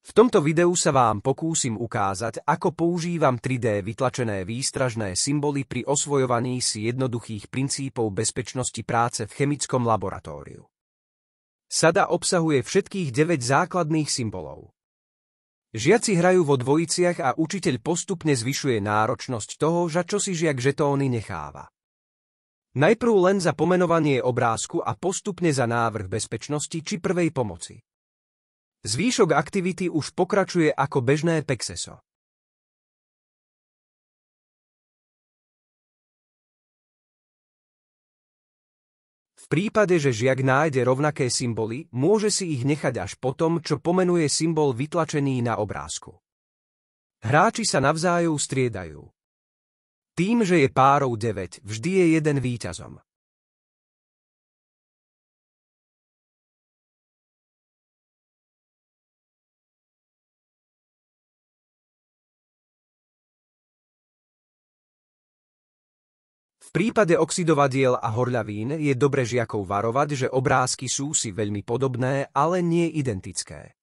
V tomto videu sa vám pokúsim ukázať, ako používam 3D vytlačené výstražné symboly pri osvojovaní si jednoduchých princípov bezpečnosti práce v chemickom laboratóriu. Sada obsahuje všetkých 9 základných symbolov. Žiaci hrajú vo dvojiciach a učiteľ postupne zvyšuje náročnosť toho, za čo si žiak žetóny necháva. Najprv len za pomenovanie obrázku a postupne za návrh bezpečnosti či prvej pomoci. Zvýšok aktivity už pokračuje ako bežné pexeso. V prípade, že žiak nájde rovnaké symboly, môže si ich nechať až potom, čo pomenuje symbol vytlačený na obrázku. Hráči sa navzájom striedajú. Tým, že je párov 9, vždy je jeden víťazom. V prípade oxidovadiel a horľavín je dobre žiakov varovať, že obrázky sú si veľmi podobné, ale nie identické.